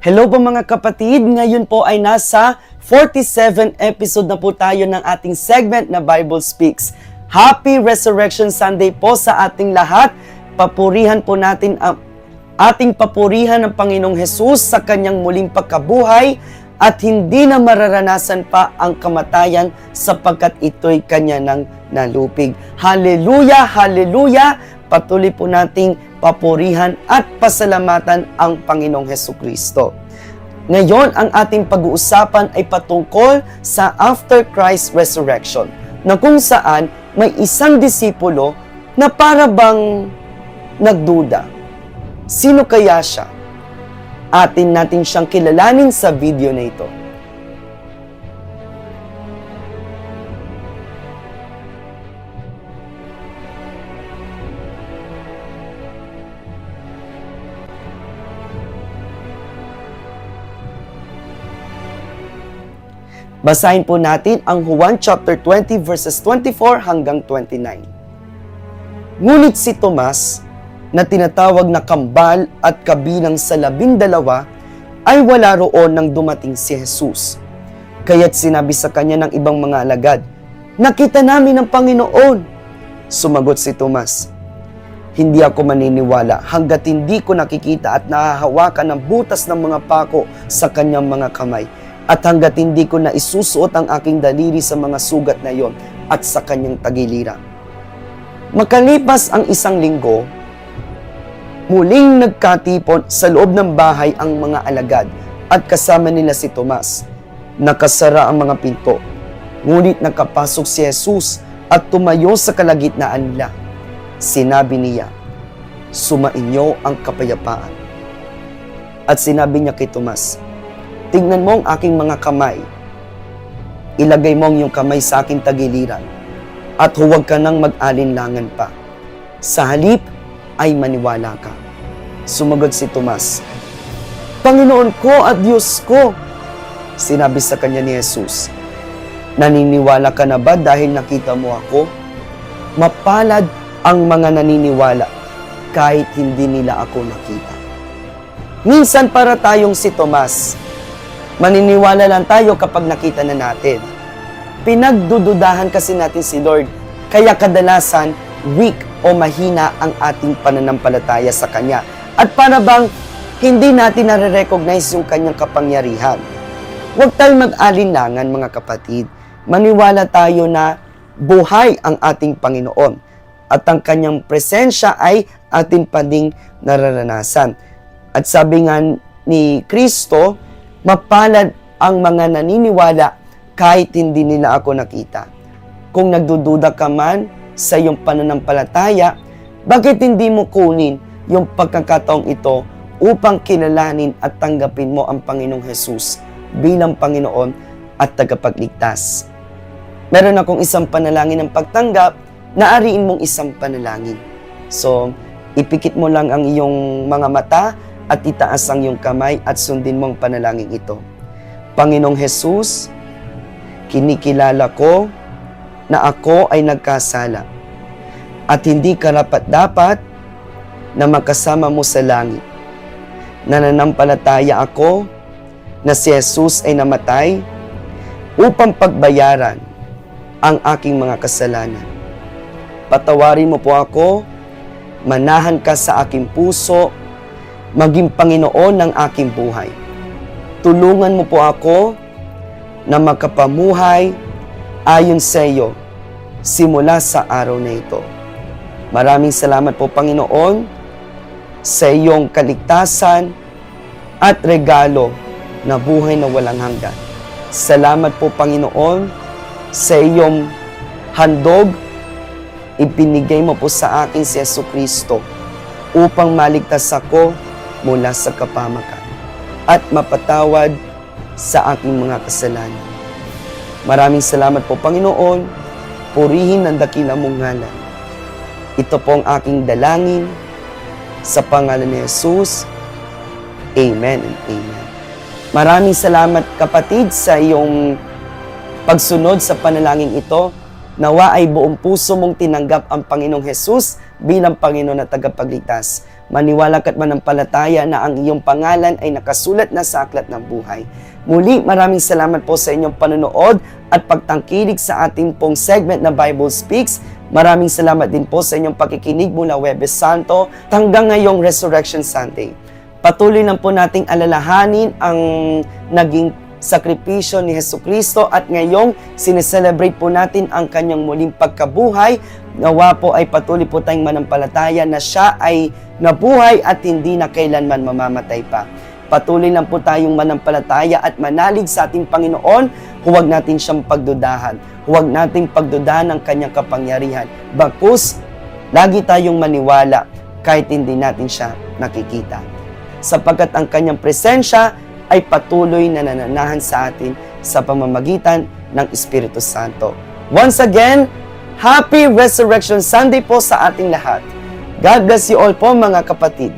Hello po mga kapatid, ngayon po ay nasa 47 episode na po tayo ng ating segment na Bible Speaks. Happy Resurrection Sunday po sa ating lahat. Papurihan po natin ang ating papurihan ng Panginoong Hesus sa kanyang muling pagkabuhay at hindi na mararanasan pa ang kamatayan sapagkat ito'y kanya nang nalupig. Hallelujah! Hallelujah! Patuloy po nating papurihan at pasalamatan ang Panginoong Hesukristo. Ngayon, ang ating pag-uusapan ay patungkol sa after Christ resurrection, na kung saan may isang disipulo na para bang nagduda. Sino kaya siya? Atin natin siyang kilalanin sa video na ito. Basahin po natin ang Juan chapter 20 verses 24 hanggang 29. Ngunit si Tomas, na tinatawag na kambal at kabilang sa 12, ay wala roon nang dumating si Jesus. Kaya't sinabi sa kanya ng ibang mga alagad, "Nakita namin ang Panginoon." Sumagot si Tomas, "Hindi ako maniniwala hanggat hindi ko nakikita at nahahawakan ang butas ng mga pako sa kanyang mga kamay, at hanggat hindi ko na isusuot ang aking daliri sa mga sugat na iyon at sa kanyang tagiliran." Makalipas ang isang linggo, muling nagkatipon sa loob ng bahay ang mga alagad at kasama nila si Tomas. Nakasara ang mga pinto, ngunit nakapasok si Jesus at tumayo sa kalagitnaan nila. Sinabi niya, "Sumainyo ang kapayapaan." At sinabi niya kay Tomas, "Tingnan mo ang aking mga kamay. Ilagay mo ang iyong kamay sa aking tagiliran at huwag ka nang mag-alinlangan pa. Sa halip ay maniwala ka." Sumagot si Tomas, "Panginoon ko at Diyos ko." Sinabi sa kanya ni Jesus, "Naniniwala ka na ba dahil nakita mo ako? Mapalad ang mga naniniwala kahit hindi nila ako nakita." Minsan para tayong si Tomas, maniniwala lang tayo kapag nakita na natin. Pinagdududahan kasi natin si Lord, kaya kadalasan weak o mahina ang ating pananampalataya sa Kanya. At para bang hindi natin nare-recognize yung Kanyang kapangyarihan. Huwag tayong mag-alinlangan mga kapatid. Maniwala tayo na buhay ang ating Panginoon at ang Kanyang presensya ay ating pa ding nararanasan. At sabi nga ni Kristo, mapalad ang mga naniniwala kahit hindi nila ako nakita. Kung nagdududa ka man sa iyong pananampalataya, bakit hindi mo kunin yung pagkakataong ito upang kilalanin at tanggapin mo ang Panginoong Hesus bilang Panginoon at tagapagligtas? Meron akong isang panalangin ng pagtanggap, naariin mong isang panalangin. So, ipikit mo lang ang iyong mga mata at itaas ang iyong kamay at sundin mong panalangin ito. Panginoong Hesus, kinikilala ko na ako ay nagkasala at hindi karapat-dapat na makasama mo sa langit. Nananampalataya ako na si Jesus ay namatay upang pagbayaran ang aking mga kasalanan. Patawarin mo po ako, manahan ka sa aking puso, maging Panginoon ng aking buhay. Tulungan mo po ako na makapamuhay ayon sa iyo simula sa araw na ito. Maraming salamat po, Panginoon, sa iyong kaligtasan at regalo na buhay na walang hanggan. Salamat po, Panginoon, sa iyong handog. Ibinigay mo po sa akin si Jesucristo upang maligtas ako mula sa kapahamakan at mapatawad sa aking mga kasalanan. Maraming salamat po, Panginoon. Purihin ang dakila mong ngalan. Ito po ang aking dalangin sa pangalan ni Jesus. Amen and amen. Maraming salamat kapatid sa iyong pagsunod sa panalangin ito. Nawa ay buong puso mong tinanggap ang Panginoong Hesus bilang Panginoon at tagapagligtas. Maniwala ka't manampalataya na ang iyong pangalan ay nakasulat na sa aklat ng buhay. Muli, maraming salamat po sa inyong panonood at pagtangkilik sa ating pong segment na Bible Speaks. Maraming salamat din po sa inyong pakikinig mula Huwebes Santo hanggang ngayong Resurrection Sunday. Patuloy lang po nating alalahanin ang naging sakripisyo ni Jesucristo at ngayong sineselebrate po natin ang kanyang muling pagkabuhay. Nawa po ay patuloy po tayong manampalataya na siya ay nabuhay at hindi na kailanman mamamatay pa. Patuloy lang po tayong manampalataya at manalig sa ating Panginoon. Huwag natin siyang pagdudahan. Huwag nating pagdudahan ang kanyang kapangyarihan. Bagkus, lagi tayong maniwala kahit hindi natin siya nakikita. Sapagkat ang kanyang presensya ay patuloy na nananahan sa atin sa pamamagitan ng Espiritu Santo. Once again, Happy Resurrection Sunday po sa ating lahat. God bless you all po mga kapatid.